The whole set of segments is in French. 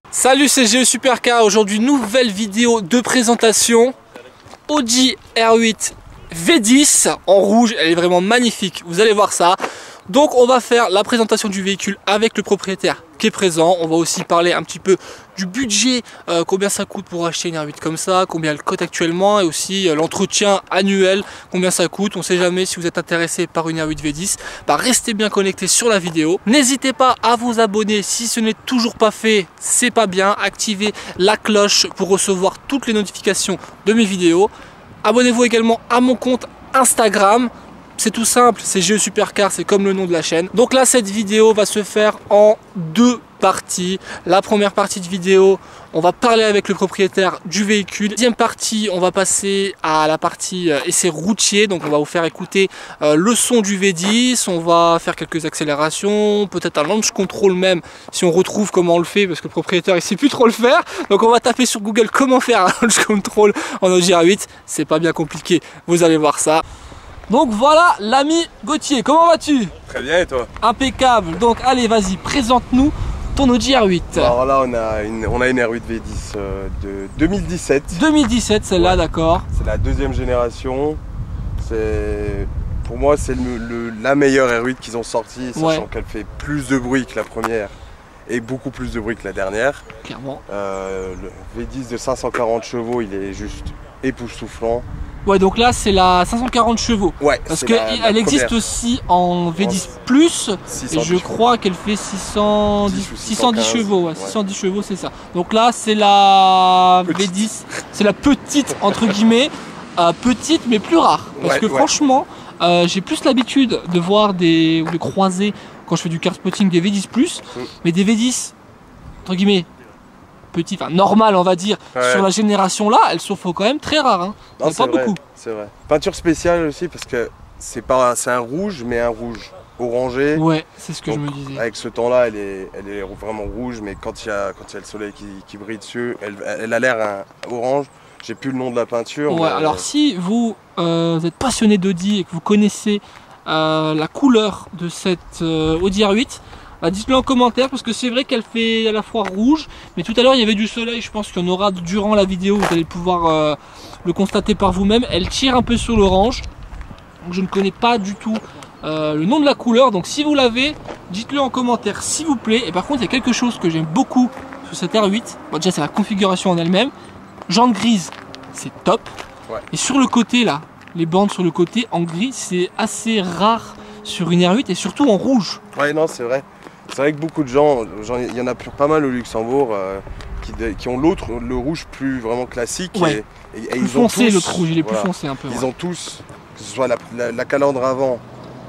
Salut, c'est GE Supercar. Aujourd'hui, nouvelle vidéo de présentation. Audi R8 V10 en rouge, elle est vraiment magnifique, vous allez voir ça. Donc on va faire la présentation du véhicule avec le propriétaire qui est présent. On va aussi parler un petit peu du budget, combien ça coûte pour acheter une R8 comme ça, combien elle coûte actuellement, et aussi l'entretien annuel, combien ça coûte. On ne sait jamais, si vous êtes intéressé par une R8 V10, restez bien connectés sur la vidéo. N'hésitez pas à vous abonner si ce n'est toujours pas fait, c'est pas bien. Activez la cloche pour recevoir toutes les notifications de mes vidéos. Abonnez-vous également à mon compte Instagram. C'est tout simple, c'est GE Supercar, c'est comme le nom de la chaîne. Donc là, cette vidéo va se faire en deux parties. La première partie de vidéo, on va parler avec le propriétaire du véhicule. Deuxième partie, on va passer à la partie essai routier. Donc on va vous faire écouter le son du V10. On va faire quelques accélérations, peut-être un launch control même, si on retrouve comment on le fait, parce que le propriétaire il sait plus trop le faire. Donc on va taper sur Google comment faire un launch control en Audi R8. C'est pas bien compliqué, vous allez voir ça. Donc voilà l'ami Gauthier, comment vas-tu? Très bien, et toi? Impeccable. Donc allez, vas-y, présente-nous ton Audi R8. Alors là on a une R8 V10 de 2017. 2017, celle-là, ouais. D'accord. C'est la deuxième génération. Pour moi c'est la meilleure R8 qu'ils ont sortie, sachant ouais. Qu'elle fait plus de bruit que la première et beaucoup plus de bruit que la dernière. Clairement. Le V10 de 540 chevaux, il est juste époustouflant. Ouais, donc là c'est la 540 chevaux. Ouais. Parce qu'elle existe aussi en V10 Plus. Et je crois qu'elle fait 610 chevaux. Ouais, 610 chevaux, c'est ça. Donc là c'est la V10. C'est la petite entre guillemets. Petite mais plus rare. Parce que franchement, j'ai plus l'habitude de voir ou de croiser quand je fais du car spotting des V10 Plus. Mais des V10 entre guillemets petit, enfin normal on va dire, ouais. Sur la génération là, elles sont quand même très rares, hein. Non, pas beaucoup. C'est vrai. Peinture spéciale aussi parce que c'est un rouge, mais un rouge orangé. Ouais, c'est ce que je me disais. Avec ce temps là, elle est vraiment rouge, mais quand il y a le soleil qui brille dessus, elle a l'air orange. J'ai plus le nom de la peinture. Ouais, alors si vous êtes passionné d'Audi et que vous connaissez la couleur de cette Audi R8, dites-le en commentaire, parce que c'est vrai qu'elle fait à la fois rouge, mais tout à l'heure il y avait du soleil, je pense qu'il y en aura durant la vidéo, vous allez pouvoir le constater par vous-même. Elle tire un peu sur l'orange, donc je ne connais pas du tout le nom de la couleur, donc si vous l'avez, dites-le en commentaire s'il vous plaît. Et par contre il y a quelque chose que j'aime beaucoup sur cette R8, bon, déjà c'est la configuration en elle-même, jante grise c'est top, ouais. Et sur le côté là, les bandes sur le côté en gris, c'est assez rare sur une R8 et surtout en rouge. Ouais, non, c'est vrai. C'est vrai que beaucoup de gens, il y en a pas mal au Luxembourg qui ont le rouge plus vraiment classique. Ouais. Et plus foncé, l'autre rouge, il est plus foncé un peu. Ils ont tous, que ce soit la calandre avant,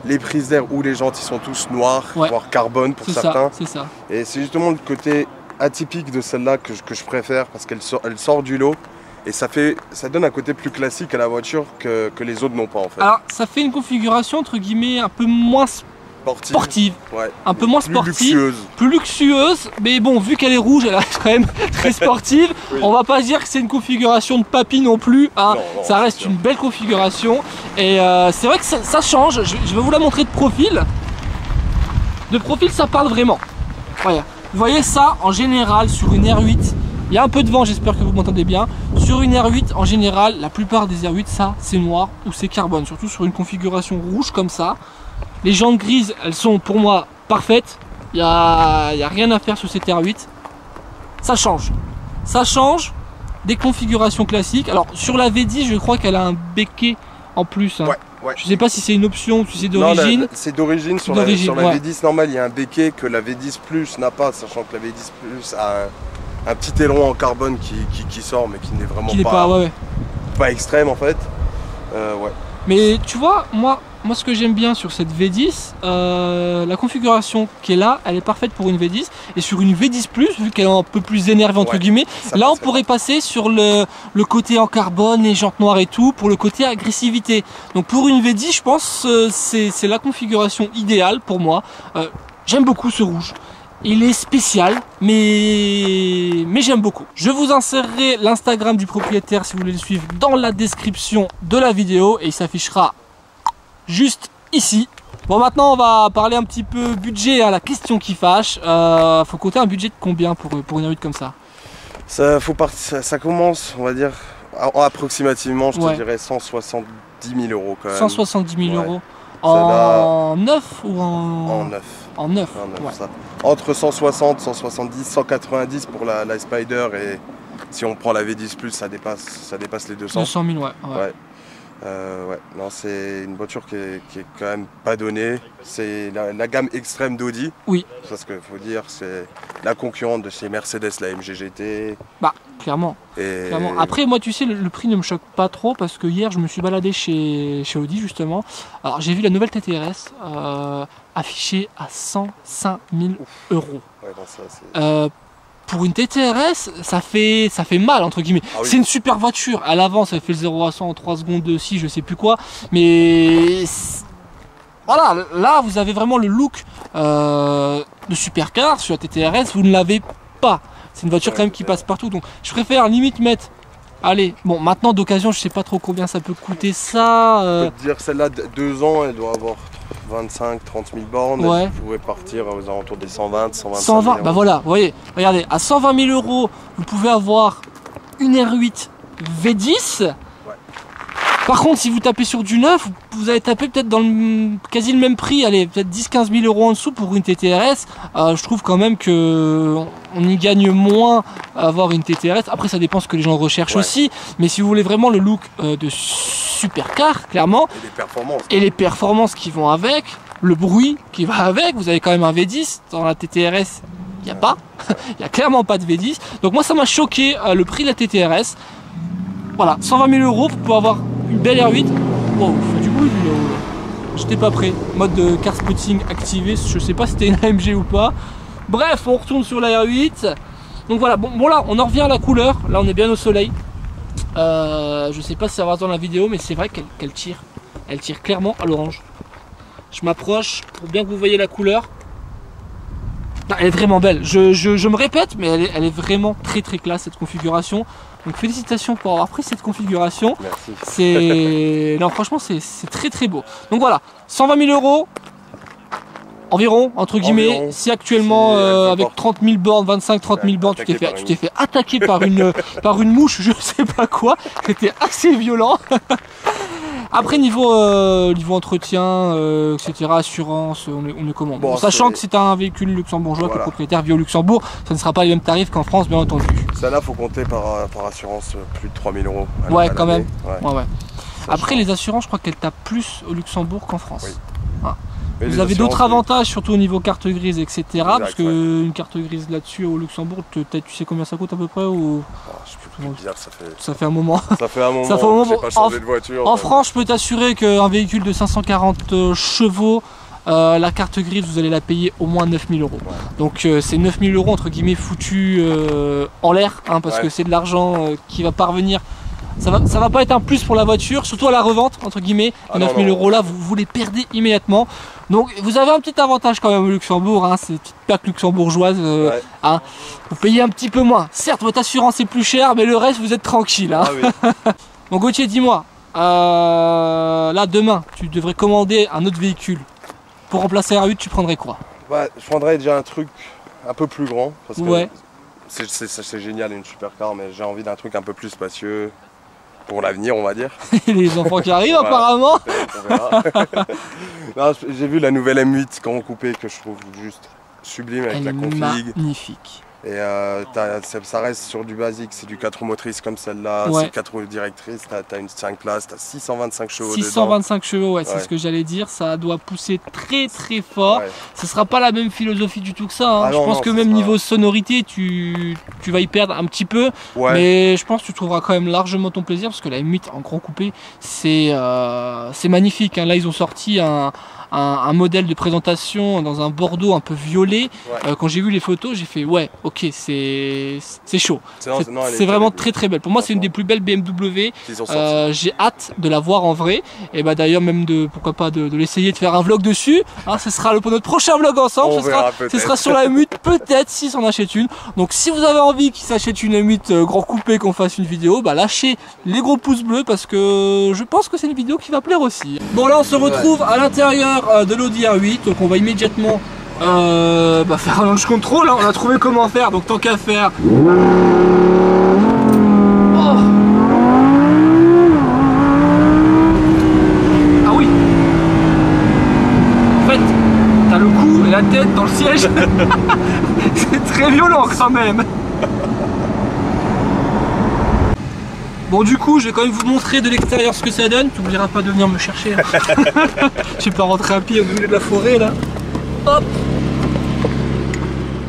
les prises d'air ou les jantes, ils sont tous noirs, ouais. Voire carbone pour certains. C'est ça. Et c'est justement le côté atypique de celle-là que je préfère parce qu'elle sort du lot. Et ça donne un côté plus classique à la voiture que les autres n'ont pas en fait. Alors ça fait une configuration entre guillemets un peu moins sportive, ouais. Un peu moins sportive, plus luxueuse, mais bon, vu qu'elle est rouge, elle reste quand même très sportive. Oui. On va pas dire que c'est une configuration de papy non plus, hein. Non, ça reste une belle configuration. Et c'est vrai que ça change, je vais vous la montrer de profil. De profil, ça parle vraiment. Voilà. Vous voyez ça, en général, sur une R8, il y a un peu de vent, j'espère que vous m'entendez bien. Sur une R8, en général, la plupart des R8, ça, c'est noir ou c'est carbone. Surtout sur une configuration rouge comme ça. Les jantes grises, elles sont pour moi parfaites. Il n'y a rien à faire sur cette R8. Ça change. Ça change des configurations classiques. Alors, sur la V10, je crois qu'elle a un béquet en plus. Hein. Ouais, ouais. Je ne sais pas si c'est une option ou si c'est d'origine. C'est d'origine. Sur la ouais. V10 normale, il y a un béquet que la V10 Plus n'a pas, sachant que la V10 Plus a un petit aileron en carbone qui sort, mais qui n'est vraiment pas extrême en fait. Ouais. Mais tu vois, moi ce que j'aime bien sur cette V10, la configuration qui est là, elle est parfaite pour une V10. Et sur une V10 Plus, vu qu'elle est un peu plus énervée entre guillemets, là on pourrait passer sur le côté en carbone, les jantes noires et tout, pour le côté agressivité. Donc pour une V10, je pense c'est la configuration idéale pour moi. J'aime beaucoup ce rouge. Il est spécial, mais j'aime beaucoup. Je vous insérerai l'Instagram du propriétaire si vous voulez le suivre dans la description de la vidéo et il s'affichera juste ici. Bon, maintenant on va parler un petit peu budget, hein, la question qui fâche. Faut compter un budget de combien pour une R8 comme ça? Ça commence, on va dire, approximativement, je te dirais 170 000 euros quand même. 170 000 euros. En neuf ou en neuf? En neuf. Ouais. Ça. Entre 160, 170, 190 pour la Spider et si on prend la V10+, ça dépasse les 200. 200 000, ouais. Ouais, non, c'est une voiture qui est quand même pas donnée. C'est la gamme extrême d'Audi. Oui. C'est ce qu'il faut dire, c'est la concurrente de chez Mercedes, la MG GT. Bah, clairement. Clairement. Après, moi, tu sais, le prix ne me choque pas trop parce que hier, je me suis baladé chez Audi, justement. Alors, j'ai vu la nouvelle TTRS affichée à 105 000 euros. Ouais, bon, ça, pour une TTRS, ça fait mal entre guillemets. Ah oui. C'est une super voiture. À l'avant, ça fait le 0 à 100 en 3 secondes aussi, je sais plus quoi. Mais voilà, là vous avez vraiment le look de supercar. Sur la TTRS, vous ne l'avez pas. C'est une voiture quand même qui passe partout. Donc je préfère limite mettre. Allez, bon, maintenant d'occasion, je sais pas trop combien ça peut coûter ça. Je peux te dire, celle-là, 2 ans, elle doit avoir 25-30 000 bornes. Ouais. Elle pourrait partir aux alentours des 120, 125 120, 000 bah voilà, vous voyez, regardez, à 120 000 euros, vous pouvez avoir une R8 V10. Ouais. Par contre, si vous tapez sur du neuf, vous allez taper peut-être dans quasi le même prix, allez, peut-être 10-15 000 euros en dessous pour une TTRS. Je trouve quand même que on y gagne moins à avoir une TTRS. Après, ça dépend ce que les gens recherchent aussi. Mais si vous voulez vraiment le look de supercar, clairement, et les performances qui vont avec, le bruit qui va avec, vous avez quand même un V10 dans la TTRS. Il n'y a pas, il n'y a clairement pas de V10. Donc moi, ça m'a choqué le prix de la TTRS. Voilà, 120 000 euros, vous pouvez avoir une belle R8. Wow, fait du bruit, j'étais pas prêt. Mode de car spotting activé, je sais pas si c'était une AMG ou pas. Bref, on retourne sur la R8. Donc voilà, bon là, on en revient à la couleur. Là, on est bien au soleil. Je sais pas si ça va dans la vidéo, mais c'est vrai qu'elle tire. Elle tire clairement à l'orange. Je m'approche pour bien que vous voyez la couleur. Elle est vraiment belle. Je me répète, mais elle est vraiment très classe cette configuration. Donc félicitations pour avoir pris cette configuration. Merci. Non, franchement, c'est très beau. Donc voilà, 120 000 euros environ, entre guillemets. Si actuellement avec 30 000 bornes, 25-30 000 bornes, tu t'es fait attaquer par une mouche, je sais pas quoi. C'était assez violent. Après niveau entretien, etc., assurance, on est comment? Bon, sachant que c'est un véhicule luxembourgeois, que le propriétaire vit au Luxembourg, ça ne sera pas les mêmes tarifs qu'en France, bien entendu. Ça là, faut compter par assurance plus de 3 000 euros. Ouais, quand même. Ouais. Après, les assurances, je crois qu'elles tapent plus au Luxembourg qu'en France. Oui. Ah. Vous avez d'autres avantages, surtout au niveau carte grise, etc. Exact, parce qu'une carte grise là-dessus au Luxembourg, tu sais combien ça coûte à peu près ou... Je peux plus dire, ça fait un moment. Ça fait un moment. J'ai pas changé de voiture. En France, je peux t'assurer qu'un véhicule de 540 chevaux, la carte grise, vous allez la payer au moins 9 000 euros. Ouais. Donc c'est 9 000 euros entre guillemets foutus en l'air, hein, parce que c'est de l'argent qui va parvenir. Ça va pas être un plus pour la voiture, surtout à la revente, entre guillemets. 9 000 euros là, vous les perdez immédiatement. Donc vous avez un petit avantage quand même au Luxembourg, hein, ces petites plaques luxembourgeoises. Hein, vous payez un petit peu moins. Certes, votre assurance est plus chère, mais le reste, vous êtes tranquille. Hein. Ah oui. Donc Gauthier, dis-moi, là demain, tu devrais commander un autre véhicule. Pour remplacer la R8, tu prendrais quoi? Je prendrais déjà un truc un peu plus grand. Parce que c'est génial une supercar, mais j'ai envie d'un truc un peu plus spacieux. Pour l'avenir, on va dire. Les enfants qui arrivent apparemment. J'ai vu la nouvelle M8 quand on coupait que je trouve juste sublime avec la config. Magnifique. Et ça reste sur du basique, c'est du 4 roues motrices comme celle-là, c'est 4 roues directrices, t'as une 5 places, t'as 625 chevaux 625 chevaux, c'est ce que j'allais dire, ça doit pousser très fort. Ce sera pas la même philosophie du tout que ça, hein. Je pense que même niveau sonorité, tu vas y perdre un petit peu, mais je pense que tu trouveras quand même largement ton plaisir, parce que la M8 en grand coupé, c'est magnifique, hein. Là ils ont sorti un modèle de présentation dans un bordeaux un peu violet. Quand j'ai vu les photos, j'ai fait ouais, ok, c'est chaud. C'est vraiment très très belle. Pour moi, c'est une des plus belles BMW. J'ai hâte de la voir en vrai. Et bah d'ailleurs même pourquoi pas de l'essayer, de faire un vlog dessus. Hein, ce sera pour notre prochain vlog ensemble. Ce sera sur la M8 peut-être si on achète une. Donc si vous avez envie qu'il s'achète une M8 grand coupé, qu'on fasse une vidéo, bah lâchez les gros pouces bleus parce que je pense que c'est une vidéo qui va plaire aussi. Bon là on se retrouve à l'intérieur de l'Audi R8, donc on va immédiatement faire un launch control, hein. On a trouvé comment faire, donc tant qu'à faire. Ah oui. En fait, t'as le cou et la tête dans le siège. C'est très violent quand même. Bon du coup je vais quand même vous montrer de l'extérieur ce que ça donne. Tu n'oublieras pas de venir me chercher. Je vais pas rentrer à pied au milieu de la forêt là. Hop.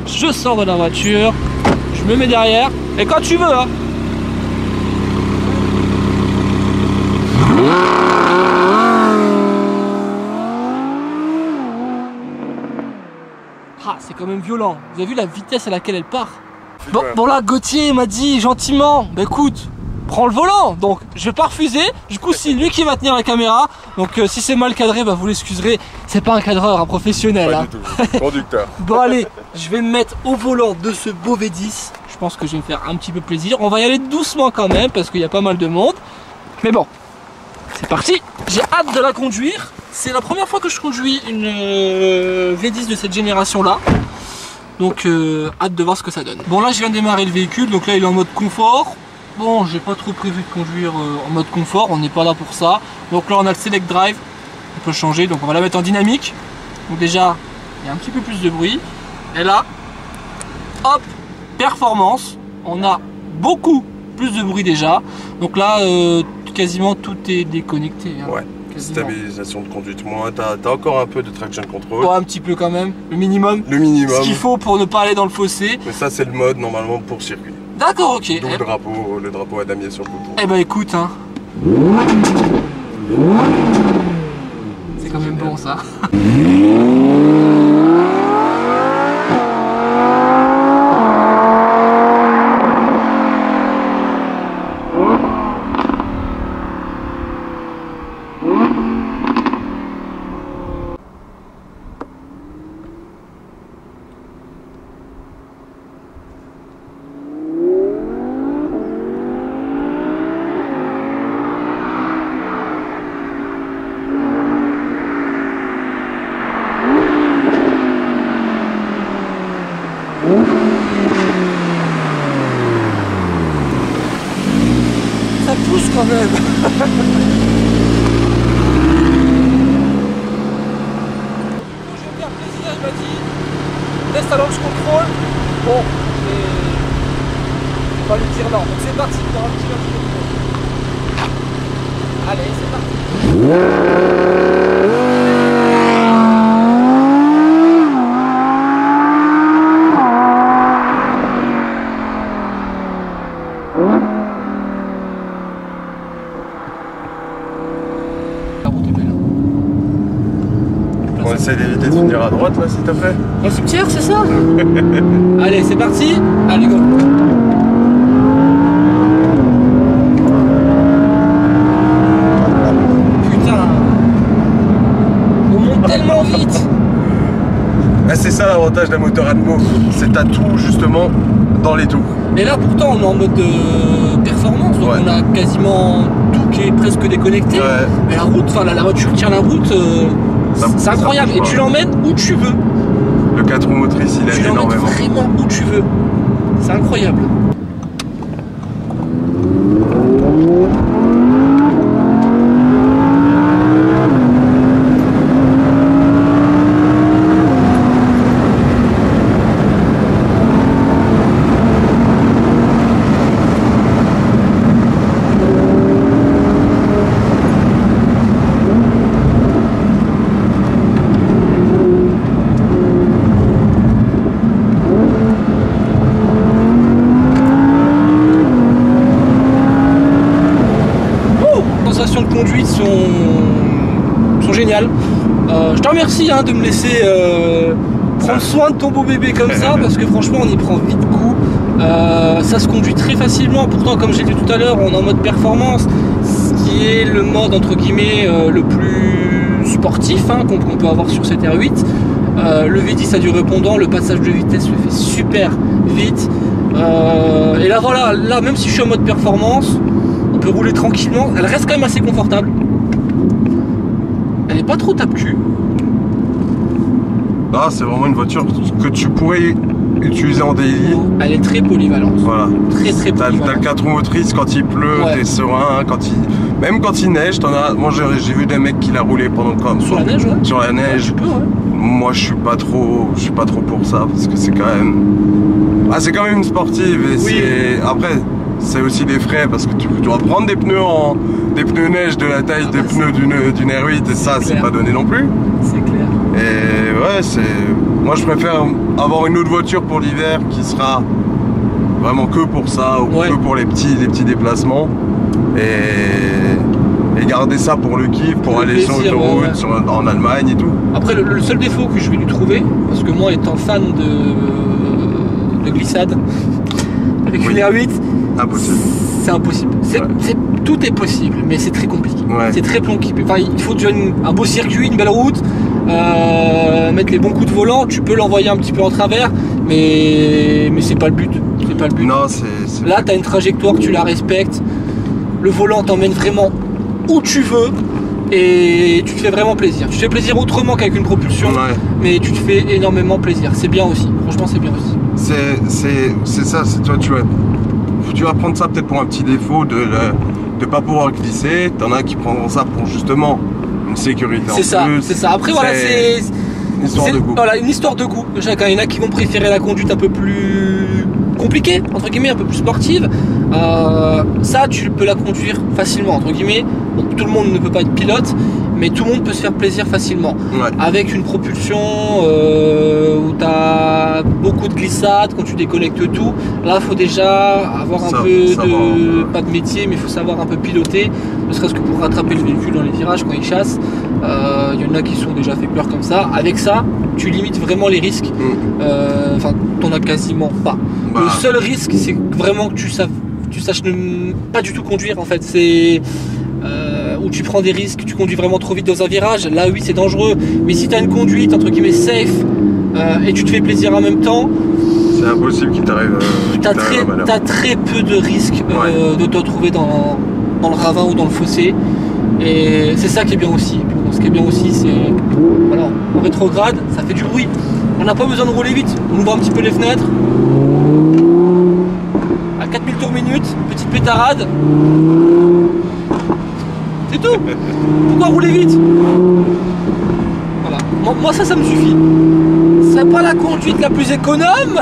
Je sors de la voiture. Je me mets derrière. Et quand tu veux hein. Ah c'est quand même violent. Vous avez vu la vitesse à laquelle elle part? Bon là Gauthier m'a dit gentiment, bah écoute, prends le volant, donc je vais pas refuser. Du coup c'est lui qui va tenir la caméra. Donc si c'est mal cadré, bah vous l'excuserez. C'est pas un cadreur, un professionnel. Pas du tout, conducteur. Bon allez, je vais me mettre au volant de ce beau V10. Je pense que je vais me faire un petit peu plaisir. On va y aller doucement quand même parce qu'il y a pas mal de monde. Mais bon, c'est parti. J'ai hâte de la conduire. C'est la première fois que je conduis une V10 de cette génération là. Donc hâte de voir ce que ça donne. Bon là je viens de démarrer le véhicule, donc là il est en mode confort. Bon j'ai pas trop prévu de conduire en mode confort, on n'est pas là pour ça. Donc là on a le Select Drive, on peut changer, donc on va la mettre en dynamique. Donc déjà il y a un petit peu plus de bruit. Et là, hop, performance, on a beaucoup plus de bruit déjà. Donc là quasiment tout est déconnecté. Hein. Ouais. Stabilisation de conduite moins, t'as encore un peu de traction control. Ouais, un petit peu quand même, le minimum. Le minimum. Ce qu'il faut pour ne pas aller dans le fossé. Mais ça c'est le mode normalement pour circuit. D'accord, ok. Donc le drapeau à damier sur le bouton. Eh ben écoute, hein. C'est quand même bon ça. Ça pousse quand même. Je vais me faire plaisir, il m'a dit test à launch control. Bon, je vais pas lui dire non. Donc c'est parti pour un petit launch control. Allez, c'est parti. On essaie d'éviter de finir à droite là s'il te plaît. Un cimetière c'est ça. Allez c'est parti. Allez go. Putain. On monte tellement vite. Ah, c'est ça l'avantage d'un moteur Atmo. C'est à tout justement dans les tours. Et là pourtant on est en mode performance, donc on a quasiment tout qui est presque déconnecté. Ouais. Mais la route, enfin la voiture tient la route. C'est incroyable, et tu l'emmènes où tu veux. Le 4 roues motrices, il aide énormément. Tu l'emmènes vraiment où tu veux. C'est incroyable. De conduite sont géniales. Je te remercie de me laisser prendre soin de ton beau bébé comme ça, parce que franchement on y prend vite goût. Ça se conduit très facilement, pourtant comme j'ai dit tout à l'heure, on est en mode performance, ce qui est le mode entre guillemets le plus sportif qu'on peut avoir sur cette R8. Le V10 a du répondant, le passage de vitesse se fait super vite. Et là voilà, là même si je suis en mode performance, on peut rouler tranquillement, elle reste quand même assez confortable. Elle n'est pas trop tape-cul. Là c'est vraiment une voiture que tu pourrais utiliser en daily. Elle est très polyvalente. Voilà. Très polyvalente. T'as le 4 roues motrices quand il pleut, t'es serein, même quand il neige, moi j'ai vu des mecs qui la roulaient pendant comme sur la neige, ouais. Sur la neige. Moi je suis pas trop pour ça parce que c'est quand même. C'est quand même une sportive et oui. Après c'est aussi des frais parce que tu dois prendre des pneus neige de la taille des pneus d'une R8 et ça c'est pas donné non plus. C'est clair. Et ouais, moi je préfère avoir une autre voiture pour l'hiver qui sera vraiment que pour ça ou que pour les petits déplacements et garder ça pour le kiff, pour aller sur l'autoroute, en Allemagne et tout. Après le seul défaut que je vais lui trouver, parce que moi étant fan de glissade avec une R8, impossible. C'est impossible. Tout est possible, mais c'est très compliqué. C'est très compliqué. Enfin, il faut déjà un beau circuit, une belle route, mettre les bons coups de volant. Tu peux l'envoyer un petit peu en travers, mais c'est pas le but. C'est pas le but. Non, Là, tu as une trajectoire, tu la respectes. Le volant t'emmène vraiment où tu veux et tu te fais vraiment plaisir. Tu te fais plaisir autrement qu'avec une propulsion, mais tu te fais énormément plaisir. C'est bien aussi. Franchement, c'est bien aussi. C'est ça. C'est toi, tu vas prendre ça peut-être pour un petit défaut de pas pouvoir glisser. T'en as qui prendront ça pour justement une sécurité en plus. C'est ça. Après voilà, c'est une histoire de goût. Voilà, une histoire de goût de chacun. Il y en a qui vont préférer la conduite un peu plus compliquée, entre guillemets, un peu plus sportive. Ça, tu peux la conduire facilement, entre guillemets. Bon, tout le monde ne peut pas être pilote, mais tout le monde peut se faire plaisir facilement. Avec une propulsion où tu as beaucoup de glissades, quand tu déconnectes tout, là il faut déjà avoir un peu pas de métier, mais il faut savoir un peu piloter, ne serait-ce que pour rattraper le véhicule dans les virages quand il chasse. Il y en a qui sont déjà fait peur comme ça. Avec ça, tu limites vraiment les risques. Enfin, t'en as quasiment pas. Le seul risque, c'est vraiment que tu saches ne pas du tout conduire en fait. C'est où tu prends des risques, tu conduis vraiment trop vite dans un virage, là oui c'est dangereux, mais si tu as une conduite entre guillemets safe et tu te fais plaisir en même temps, c'est impossible qu'il t'arrive. T'as très peu de risques de te retrouver dans le ravin ou dans le fossé, et c'est ça qui est bien aussi. Ce qui est bien aussi, c'est voilà, en rétrograde, ça fait du bruit, on n'a pas besoin de rouler vite, on ouvre un petit peu les fenêtres à 4000 tours minute, petite pétarade. C'est tout. Pourquoi rouler vite? Voilà. Moi ça me suffit. C'est pas la conduite la plus économe,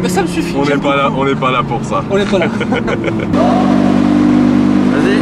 mais ça me suffit. On n'est pas là pour ça. On n'est pas là. Vas-y.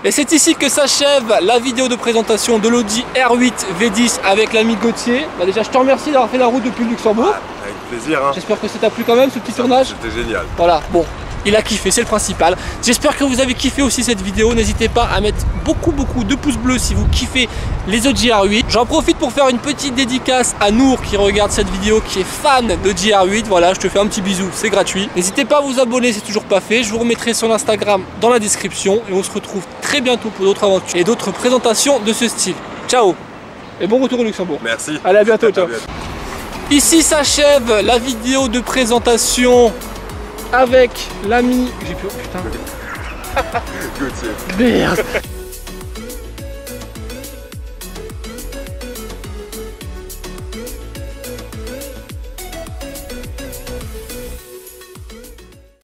Et c'est ici que s'achève la vidéo de présentation de l'Audi R8 V10 avec l'ami Gauthier. Déjà je te remercie d'avoir fait la route depuis le Luxembourg. Avec plaisir. J'espère que ça t'a plu quand même ce petit tournage. C'était génial. Voilà, bon, il a kiffé, c'est le principal. J'espère que vous avez kiffé aussi cette vidéo. N'hésitez pas à mettre beaucoup de pouces bleus si vous kiffez les Audi R8. J'en profite pour faire une petite dédicace à Nour qui regarde cette vidéo, qui est fan d'Audi R8. Voilà, je te fais un petit bisou, c'est gratuit. N'hésitez pas à vous abonner, c'est toujours pas fait. Je vous remettrai son Instagram dans la description et on se retrouve très bientôt pour d'autres aventures et d'autres présentations de ce style. Ciao et bon retour au Luxembourg. Merci. Allez, à bientôt, ciao. Ici s'achève la vidéo de présentation avec l'ami... J'ai plus... Putain. Gauthier. Merde.